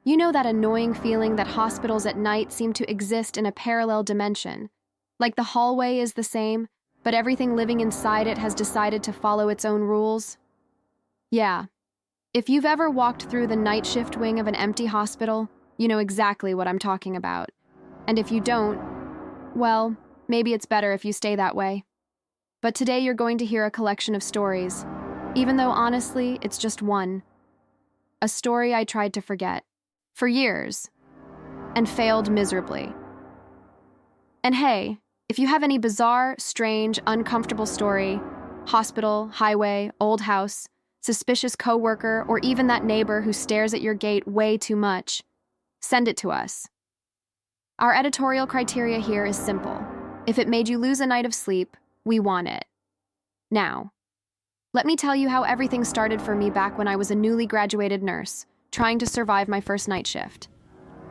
You know that annoying feeling that hospitals at night seem to exist in a parallel dimension? Like the hallway is the same, but everything living inside it has decided to follow its own rules? Yeah. If you've ever walked through the night shift wing of an empty hospital, you know exactly what I'm talking about. And if you don't, well, maybe it's better if you stay that way. But today you're going to hear a collection of stories, even though honestly, it's just one. A story I tried to forget for years and failed miserably. And hey, if you have any bizarre, strange, uncomfortable story, hospital, highway, old house, suspicious coworker, or even that neighbor who stares at your gate way too much, send it to us. Our editorial criteria here is simple. If it made you lose a night of sleep, we want it. Now, let me tell you how everything started for me back when I was a newly graduated nurse, trying to survive my first night shift.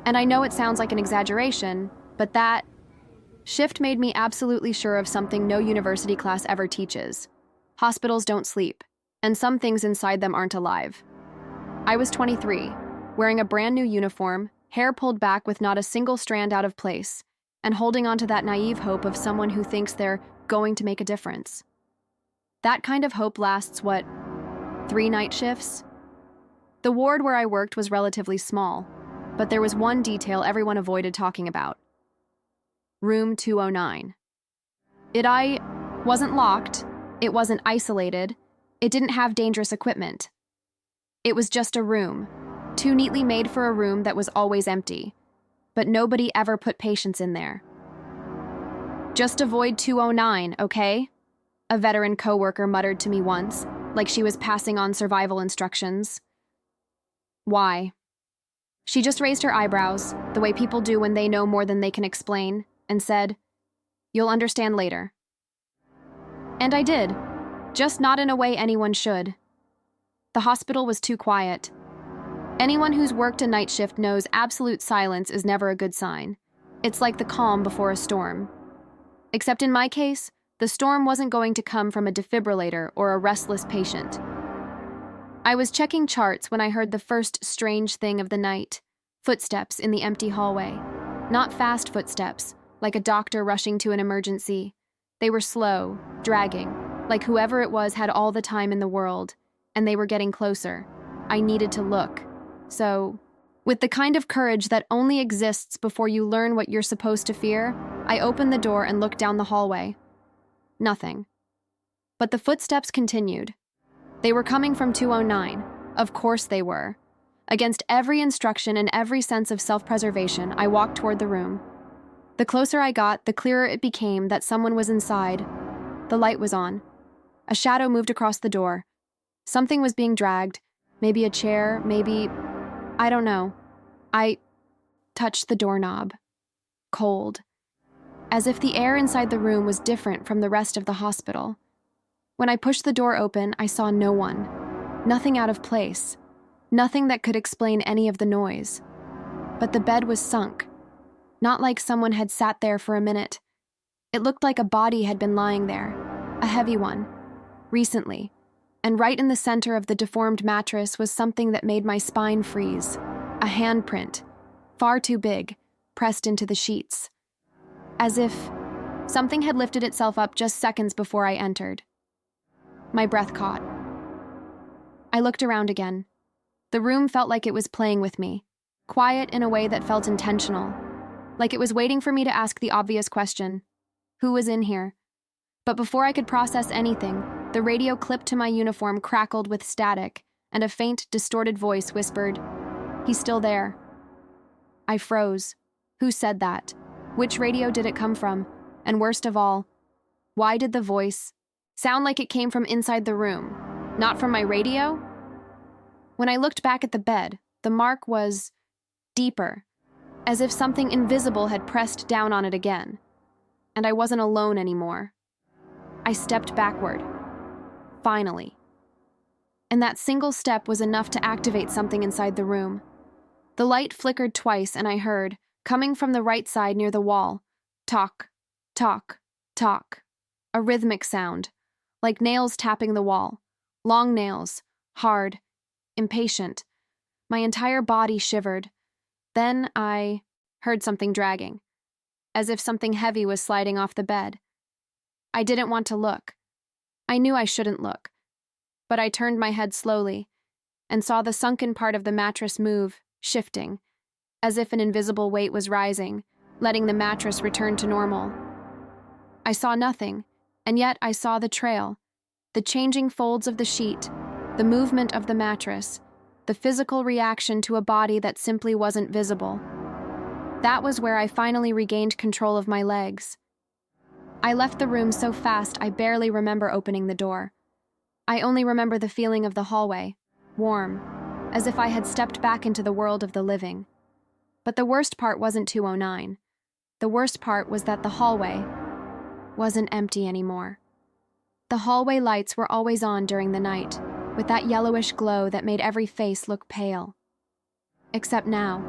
And I know it sounds like an exaggeration, but that shift made me absolutely sure of something no university class ever teaches. Hospitals don't sleep, and some things inside them aren't alive. I was 23, wearing a brand new uniform, hair pulled back with not a single strand out of place, and holding on to that naive hope of someone who thinks they're going to make a difference. That kind of hope lasts, 3 night shifts? The ward where I worked was relatively small, but there was one detail everyone avoided talking about. Room 209. I wasn't locked, it wasn't isolated, it didn't have dangerous equipment. It was just a room, too neatly made for a room that was always empty, but nobody ever put patients in there. Just avoid 209, okay? A veteran coworker muttered to me once, like she was passing on survival instructions. Why? She just raised her eyebrows, the way people do when they know more than they can explain, and said, "You'll understand later." And I did, just not in a way anyone should. The hospital was too quiet. Anyone who's worked a night shift knows absolute silence is never a good sign. It's like the calm before a storm. Except in my case, the storm wasn't going to come from a defibrillator or a restless patient. I was checking charts when I heard the first strange thing of the night. Footsteps in the empty hallway. Not fast footsteps, like a doctor rushing to an emergency. They were slow, dragging, like whoever it was had all the time in the world, and they were getting closer. I needed to look. So, with the kind of courage that only exists before you learn what you're supposed to fear, I opened the door and looked down the hallway. Nothing. But the footsteps continued. They were coming from 209. Of course they were. Against every instruction and every sense of self-preservation, I walked toward the room. The closer I got, the clearer it became that someone was inside. The light was on. A shadow moved across the door. Something was being dragged. Maybe a chair, maybe... I don't know. I touched the doorknob. Cold. As if the air inside the room was different from the rest of the hospital. When I pushed the door open, I saw no one. Nothing out of place. Nothing that could explain any of the noise. But the bed was sunk. Not like someone had sat there for a minute. It looked like a body had been lying there. A heavy one. Recently. And right in the center of the deformed mattress was something that made my spine freeze. A handprint. Far too big. Pressed into the sheets. As if something had lifted itself up just seconds before I entered. My breath caught. I looked around again. The room felt like it was playing with me, quiet in a way that felt intentional, like it was waiting for me to ask the obvious question, who was in here? But before I could process anything, the radio clipped to my uniform crackled with static, and a faint, distorted voice whispered, "He's still there." I froze. Who said that? Which radio did it come from? And worst of all, why did the voice sound like it came from inside the room, not from my radio? When I looked back at the bed, the mark was deeper, as if something invisible had pressed down on it again. And I wasn't alone anymore. I stepped backward. Finally. And that single step was enough to activate something inside the room. The light flickered twice, and I heard, coming from the right side near the wall, talk, talk, talk. A rhythmic sound, like nails tapping the wall. Long nails, hard, impatient. My entire body shivered. Then I heard something dragging, as if something heavy was sliding off the bed. I didn't want to look. I knew I shouldn't look, but I turned my head slowly and saw the sunken part of the mattress move, shifting, as if an invisible weight was rising, letting the mattress return to normal. I saw nothing, and yet I saw the trail, the changing folds of the sheet, the movement of the mattress, the physical reaction to a body that simply wasn't visible. That was where I finally regained control of my legs. I left the room so fast I barely remember opening the door. I only remember the feeling of the hallway, warm, as if I had stepped back into the world of the living. But the worst part wasn't 209. The worst part was that the hallway wasn't empty anymore. The hallway lights were always on during the night, with that yellowish glow that made every face look pale. Except now.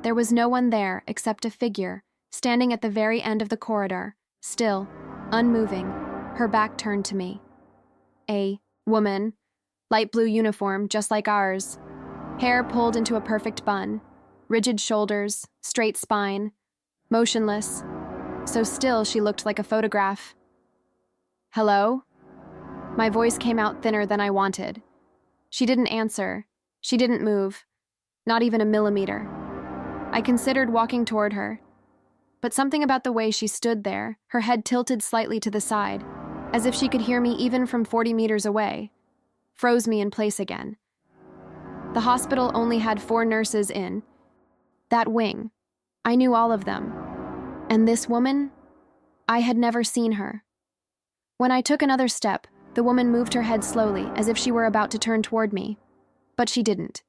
There was no one there except a figure, standing at the very end of the corridor, still, unmoving, her back turned to me. A woman, light blue uniform, just like ours. Hair pulled into a perfect bun, rigid shoulders, straight spine, motionless. So still she looked like a photograph. Hello? My voice came out thinner than I wanted. She didn't answer. She didn't move. Not even a millimeter. I considered walking toward her. But something about the way she stood there, her head tilted slightly to the side, as if she could hear me even from 40 meters away, froze me in place again. The hospital only had 4 nurses in that wing. I knew all of them. And this woman? I had never seen her. When I took another step, the woman moved her head slowly, as if she were about to turn toward me. But she didn't.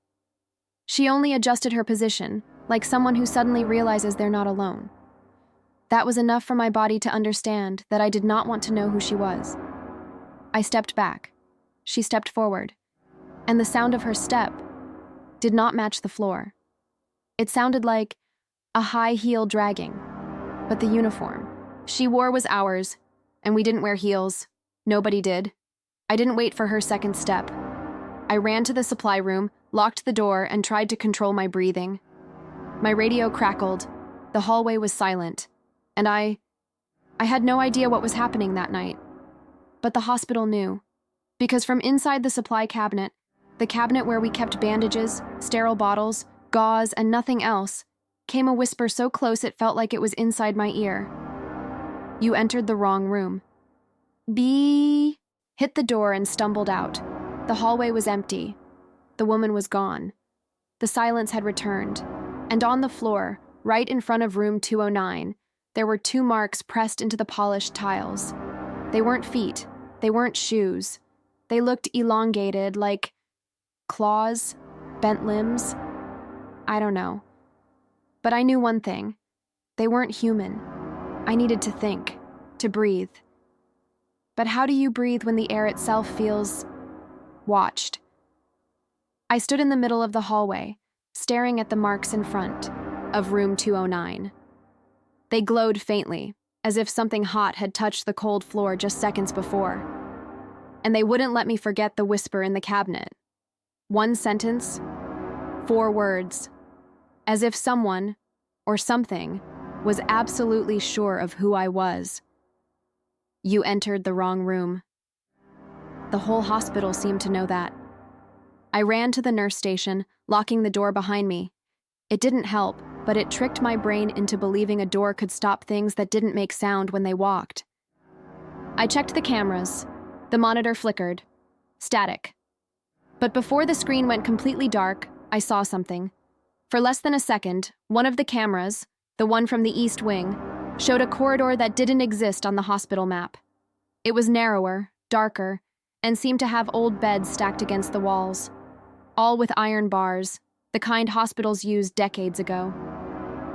She only adjusted her position, like someone who suddenly realizes they're not alone. That was enough for my body to understand that I did not want to know who she was. I stepped back. She stepped forward. And the sound of her step did not match the floor. It sounded like a high heel dragging. But the uniform she wore was ours, and we didn't wear heels. Nobody did. I didn't wait for her second step. I ran to the supply room, locked the door, and tried to control my breathing. My radio crackled. The hallway was silent. And I had no idea what was happening that night. But the hospital knew. Because from inside the supply cabinet, the cabinet where we kept bandages, sterile bottles, gauze, and nothing else, came a whisper so close it felt like it was inside my ear. You entered the wrong room. B. Hit the door and stumbled out. The hallway was empty. The woman was gone. The silence had returned. And on the floor, right in front of room 209, there were 2 marks pressed into the polished tiles. They weren't feet. They weren't shoes. They looked elongated, like claws, bent limbs. I don't know. But I knew one thing. They weren't human. I needed to think, to breathe. But how do you breathe when the air itself feels watched? I stood in the middle of the hallway, staring at the marks in front of room 209. They glowed faintly, as if something hot had touched the cold floor just seconds before. And they wouldn't let me forget the whisper in the cabinet. 1 sentence, 4 words. As if someone, or something, was absolutely sure of who I was. You entered the wrong room. The whole hospital seemed to know that. I ran to the nurse station, locking the door behind me. It didn't help, but it tricked my brain into believing a door could stop things that didn't make sound when they walked. I checked the cameras. The monitor flickered. Static. But before the screen went completely dark, I saw something. For less than a second, one of the cameras, the one from the East Wing, showed a corridor that didn't exist on the hospital map. It was narrower, darker, and seemed to have old beds stacked against the walls, all with iron bars, the kind hospitals used decades ago.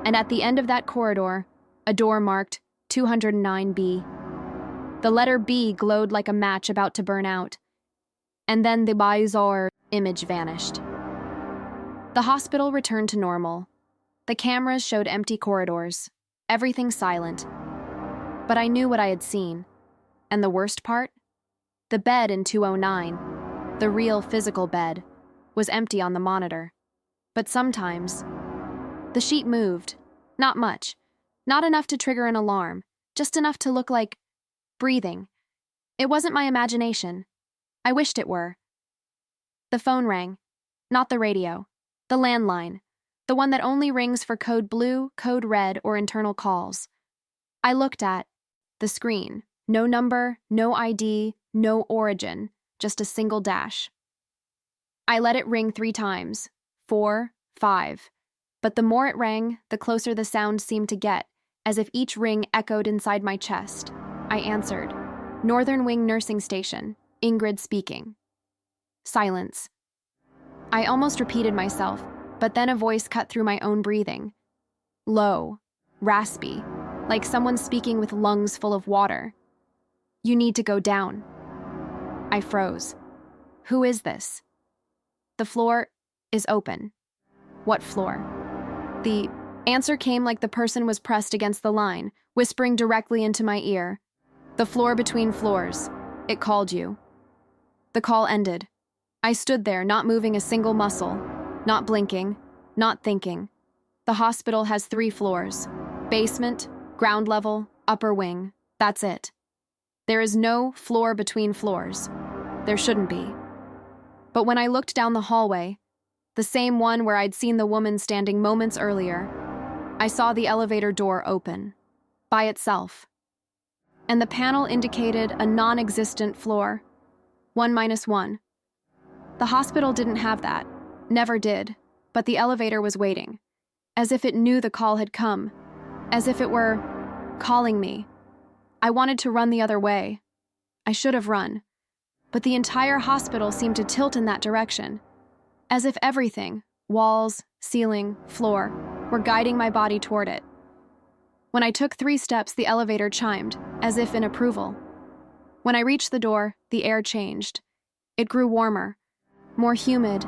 And at the end of that corridor, a door marked 209B. The letter B glowed like a match about to burn out. And then the bizarre image vanished. The hospital returned to normal. The cameras showed empty corridors, everything silent. But I knew what I had seen. And the worst part? The bed in 209, the real physical bed, was empty on the monitor. But sometimes, The sheet moved. Not much. Not enough to trigger an alarm. Just enough to look like breathing. It wasn't my imagination. I wished it were. The phone rang. Not the radio. The landline. The one that only rings for code blue, code red, or internal calls. I looked at the screen. No number, no ID, no origin, just a single dash. I let it ring 3 times. 4, 5. But the more it rang, the closer the sound seemed to get, as if each ring echoed inside my chest. I answered. Northern Wing Nursing Station. Ingrid speaking. Silence. I almost repeated myself, but then a voice cut through my own breathing. Low, raspy, like someone speaking with lungs full of water. You need to go down. I froze. Who is this? The floor is open. What floor? The answer came like the person was pressed against the line, whispering directly into my ear. The floor between floors. It called you. The call ended. I stood there, not moving a single muscle, not blinking, not thinking. The hospital has 3 floors. Basement, ground level, upper wing. That's it. There is no floor between floors. There shouldn't be. But when I looked down the hallway, the same one where I'd seen the woman standing moments earlier, I saw the elevator door open, by itself. And the panel indicated a non-existent floor, 1-1. The hospital didn't have that, never did, but the elevator was waiting, as if it knew the call had come, as if it were calling me. I wanted to run the other way. I should have run, but the entire hospital seemed to tilt in that direction, as if everything, walls, ceiling, floor, were guiding my body toward it. When I took 3 steps, the elevator chimed, as if in approval. When I reached the door, the air changed. It grew warmer, more humid.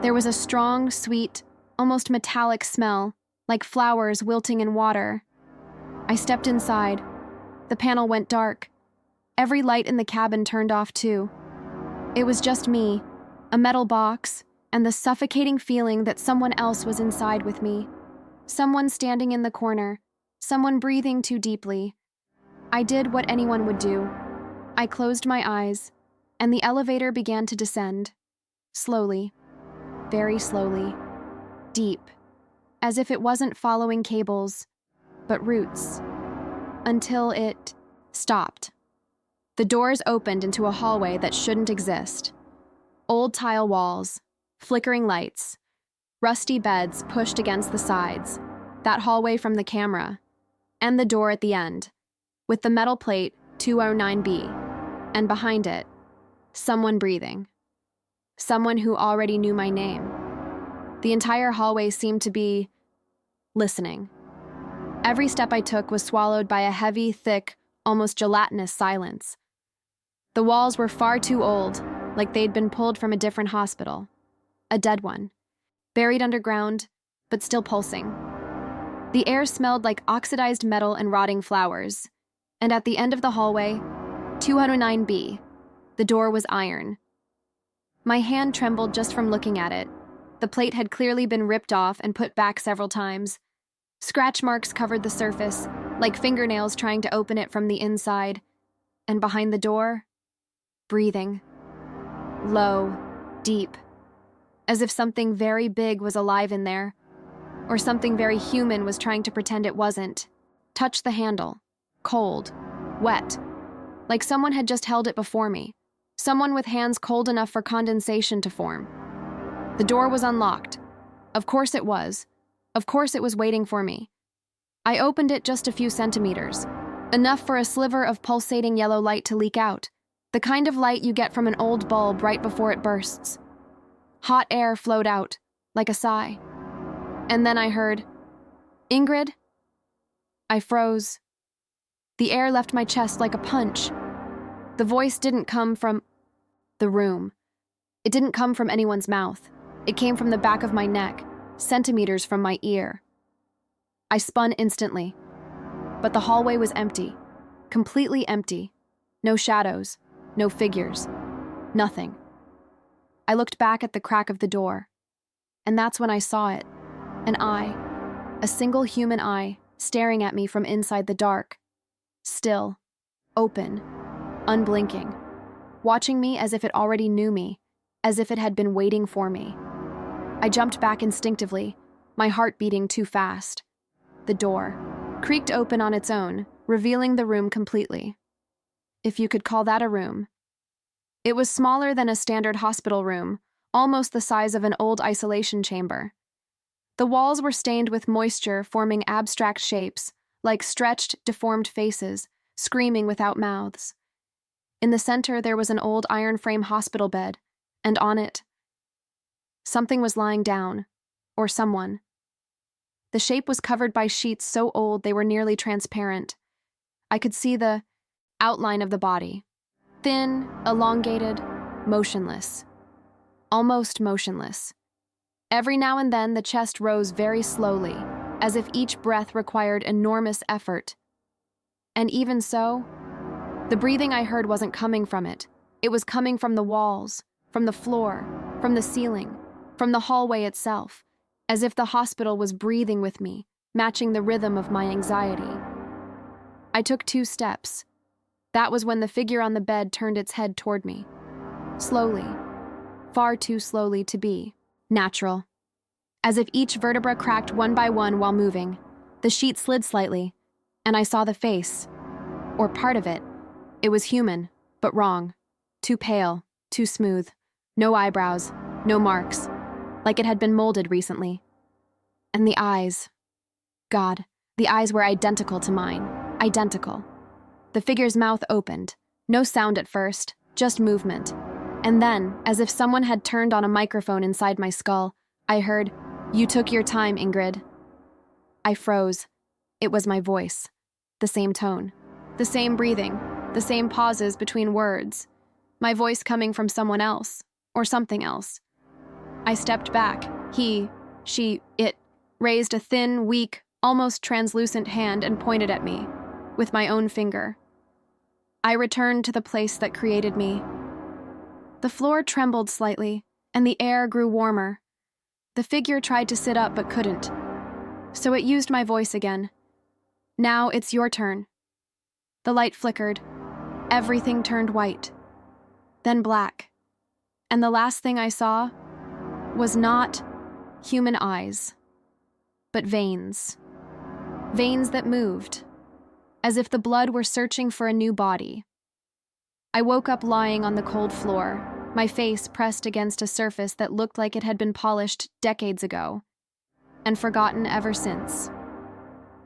There was a strong, sweet, almost metallic smell, like flowers wilting in water. I stepped inside. The panel went dark. Every light in the cabin turned off too. It was just me, a metal box, and the suffocating feeling that someone else was inside with me. Someone standing in the corner, someone breathing too deeply. I did what anyone would do. I closed my eyes, and the elevator began to descend. Slowly, very slowly, deep, as if it wasn't following cables, but roots, until it stopped. The doors opened into a hallway that shouldn't exist. Old tile walls, flickering lights, rusty beds pushed against the sides, that hallway from the camera, and the door at the end, with the metal plate 209B, and behind it, someone breathing. Someone who already knew my name. The entire hallway seemed to be listening. Every step I took was swallowed by a heavy, thick, almost gelatinous silence. The walls were far too old, like they'd been pulled from a different hospital. A dead one. Buried underground, but still pulsing. The air smelled like oxidized metal and rotting flowers. And at the end of the hallway, 209B, the door was iron. My hand trembled just from looking at it. The plate had clearly been ripped off and put back several times. Scratch marks covered the surface, like fingernails trying to open it from the inside. And behind the door, breathing. Low, deep. As if something very big was alive in there. Or something very human was trying to pretend it wasn't. Touched the handle. Cold. Wet. Like someone had just held it before me. Someone with hands cold enough for condensation to form. The door was unlocked. Of course it was. Of course it was waiting for me. I opened it just a few centimeters. Enough for a sliver of pulsating yellow light to leak out. The kind of light you get from an old bulb right before it bursts. Hot air flowed out, like a sigh. And then I heard, "Ingrid?" I froze. The air left my chest like a punch. The voice didn't come from the room. It didn't come from anyone's mouth. It came from the back of my neck, centimeters from my ear. I spun instantly. But the hallway was empty. Completely empty. No shadows. No figures. Nothing. I looked back at the crack of the door. And that's when I saw it. An eye. A single human eye staring at me from inside the dark. Still, open, unblinking, watching me as if it already knew me, as if it had been waiting for me. I jumped back instinctively, my heart beating too fast. The door creaked open on its own, revealing the room completely. If you could call that a room. It was smaller than a standard hospital room, almost the size of an old isolation chamber. The walls were stained with moisture, forming abstract shapes, like stretched, deformed faces, screaming without mouths. In the center, there was an old iron frame hospital bed, and on it, something was lying down, or someone. The shape was covered by sheets so old they were nearly transparent. I could see the outline of the body. Thin, elongated, motionless. Almost motionless. Every now and then the chest rose very slowly, as if each breath required enormous effort. And even so, the breathing I heard wasn't coming from it. It was coming from the walls, from the floor, from the ceiling, from the hallway itself, as if the hospital was breathing with me, matching the rhythm of my anxiety. I took 2 steps. That was when the figure on the bed turned its head toward me. Slowly, far too slowly to be natural. As if each vertebra cracked one by one while moving, the sheet slid slightly, and I saw the face, or part of it. It was human, but wrong. Too pale, too smooth. No eyebrows, no marks, like it had been molded recently. And the eyes. God, the eyes were identical to mine. Identical. The figure's mouth opened. No sound at first, just movement. And then, as if someone had turned on a microphone inside my skull, I heard, "You took your time, Ingrid." I froze. It was my voice. The same tone. The same breathing. The same pauses between words. My voice coming from someone else, or something else. I stepped back. He, she, it raised a thin, weak, almost translucent hand and pointed at me, with my own finger. I returned to the place that created me. The floor trembled slightly, and the air grew warmer. The figure tried to sit up but couldn't, so it used my voice again. "Now it's your turn." The light flickered. Everything turned white, then black, and the last thing I saw was not human eyes, but veins. Veins that moved, as if the blood were searching for a new body. I woke up lying on the cold floor, my face pressed against a surface that looked like it had been polished decades ago, and forgotten ever since.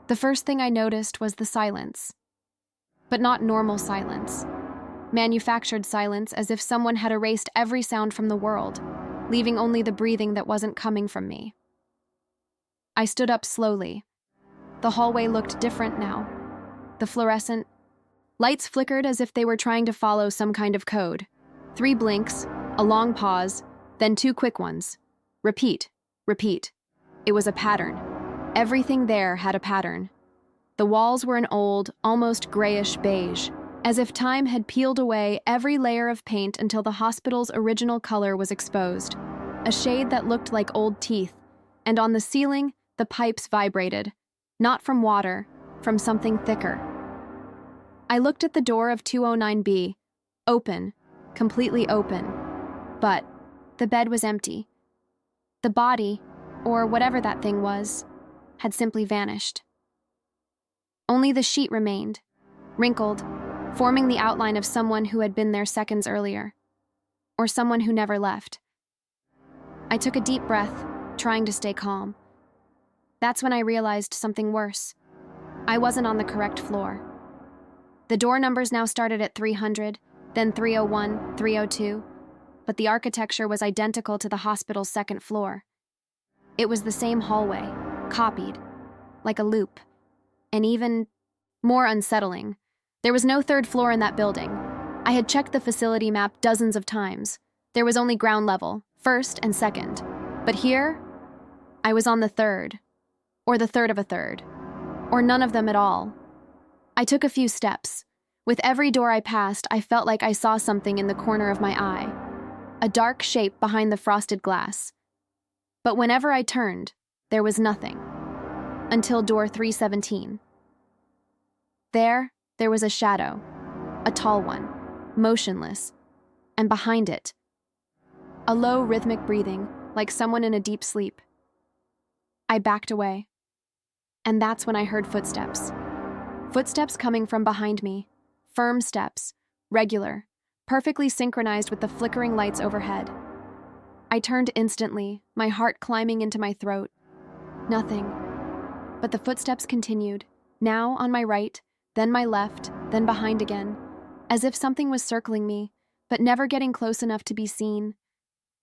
The first thing I noticed was the silence. But not normal silence. Manufactured silence, as if someone had erased every sound from the world, leaving only the breathing that wasn't coming from me. I stood up slowly. The hallway looked different now. The fluorescent lights flickered as if they were trying to follow some kind of code. 3 blinks, a long pause, then 2 quick ones. Repeat, repeat. It was a pattern. Everything there had a pattern. The walls were an old, almost grayish beige, as if time had peeled away every layer of paint until the hospital's original color was exposed, a shade that looked like old teeth, and on the ceiling, the pipes vibrated, not from water, from something thicker. I looked at the door of 209B, open, completely open, but the bed was empty. The body, or whatever that thing was, had simply vanished. Only the sheet remained, wrinkled, forming the outline of someone who had been there seconds earlier, or someone who never left. I took a deep breath, trying to stay calm. That's when I realized something worse. I wasn't on the correct floor. The door numbers now started at 300, then 301, 302, but the architecture was identical to the hospital's second floor. It was the same hallway, copied, like a loop. And even more unsettling, there was no 3rd floor in that building. I had checked the facility map dozens of times. There was only ground level, 1st and 2nd. But here, I was on the 3rd, or the 3rd of a 3rd, or none of them at all. I took a few steps. With every door I passed, I felt like I saw something in the corner of my eye, a dark shape behind the frosted glass. But whenever I turned, there was nothing. until door 317. There was a shadow, a tall one, motionless, and behind it, a low rhythmic breathing, like someone in a deep sleep. I backed away, and that's when I heard footsteps. Footsteps coming from behind me, firm steps, regular, perfectly synchronized with the flickering lights overhead. I turned instantly, my heart climbing into my throat. Nothing. But the footsteps continued, now on my right, then my left, then behind again, as if something was circling me, but never getting close enough to be seen.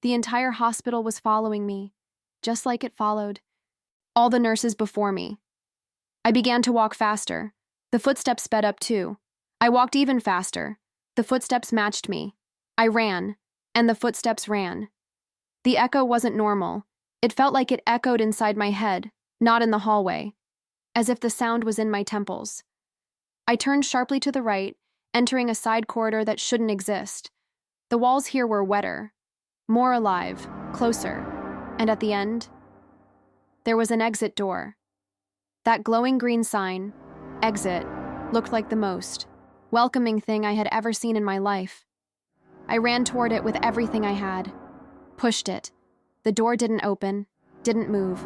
The entire hospital was following me, just like it followed all the nurses before me. I began to walk faster. The footsteps sped up too. I walked even faster. The footsteps matched me. I ran, and the footsteps ran. The echo wasn't normal. It felt like it echoed inside my head, not in the hallway, as if the sound was in my temples. I turned sharply to the right, entering a side corridor that shouldn't exist. The walls here were wetter, more alive, closer, and at the end, there was an exit door. That glowing green sign, exit, looked like the most welcoming thing I had ever seen in my life. I ran toward it with everything I had, pushed it. The door didn't open, didn't move,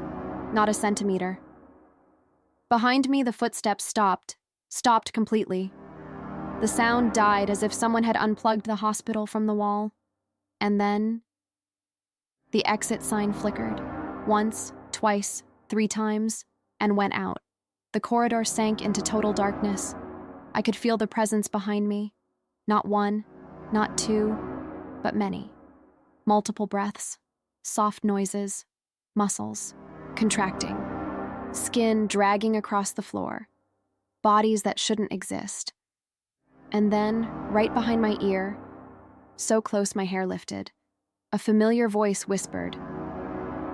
not a centimeter. Behind me, the footsteps stopped completely. The sound died as if someone had unplugged the hospital from the wall. And then, the exit sign flickered, once, twice, 3 times, and went out. The corridor sank into total darkness. I could feel the presence behind me. Not 1, not 2, but many. Multiple breaths, soft noises, muscles contracting, skin dragging across the floor, bodies that shouldn't exist. And then, right behind my ear, so close my hair lifted, a familiar voice whispered,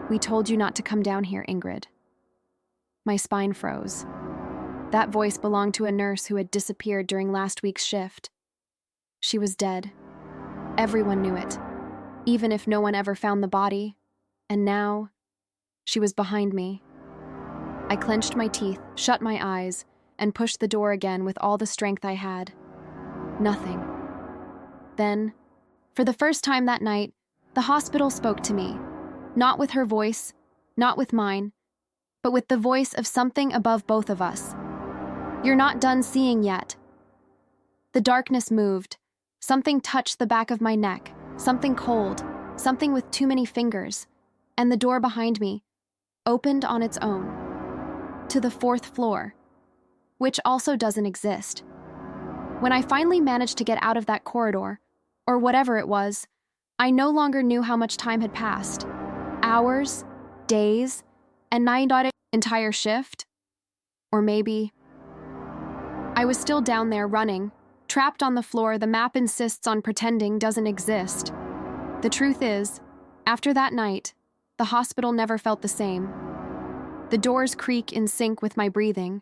"We told you not to come down here, Ingrid." My spine froze. That voice belonged to a nurse who had disappeared during last week's shift. She was dead. Everyone knew it, even if no one ever found the body. And now, she was behind me. I clenched my teeth, shut my eyes, and pushed the door again with all the strength I had. Nothing. Then, for the first time that night, the hospital spoke to me. Not with her voice, not with mine, but with the voice of something above both of us. "You're not done seeing yet." The darkness moved. Something touched the back of my neck, something cold, something with too many fingers, and the door behind me opened on its own to the 4th floor, which also doesn't exist. When I finally managed to get out of that corridor, or whatever it was, I no longer knew how much time had passed. Hours, days, and an entire shift? Or maybe I was still down there running, trapped on the floor the map insists on pretending doesn't exist. The truth is, after that night, the hospital never felt the same. The doors creak in sync with my breathing.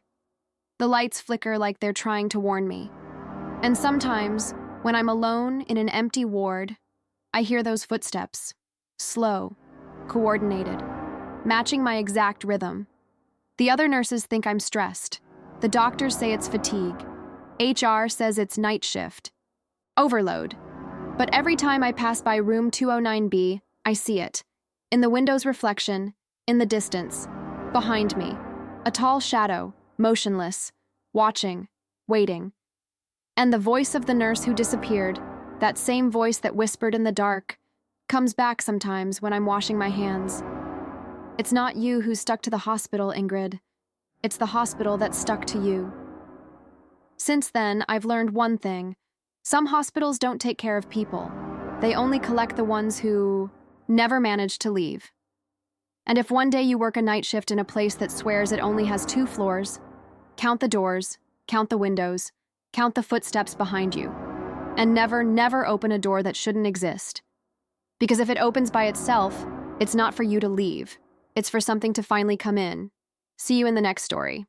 The lights flicker like they're trying to warn me. And sometimes, when I'm alone in an empty ward, I hear those footsteps, slow, coordinated, matching my exact rhythm. The other nurses think I'm stressed. The doctors say it's fatigue. HR says it's night shift. Overload. But every time I pass by room 209B, I see it. In the window's reflection, in the distance, behind me. A tall shadow, motionless, watching, waiting. And the voice of the nurse who disappeared, that same voice that whispered in the dark, comes back sometimes when I'm washing my hands. "It's not you who's stuck to the hospital, Ingrid. It's the hospital that's stuck to you." Since then, I've learned one thing. Some hospitals don't take care of people. They only collect the ones who never manage to leave. And if one day you work a night shift in a place that swears it only has 2 floors, count the doors, count the windows, count the footsteps behind you, and never open a door that shouldn't exist. Because if it opens by itself, it's not for you to leave. It's for something to finally come in. See you in the next story.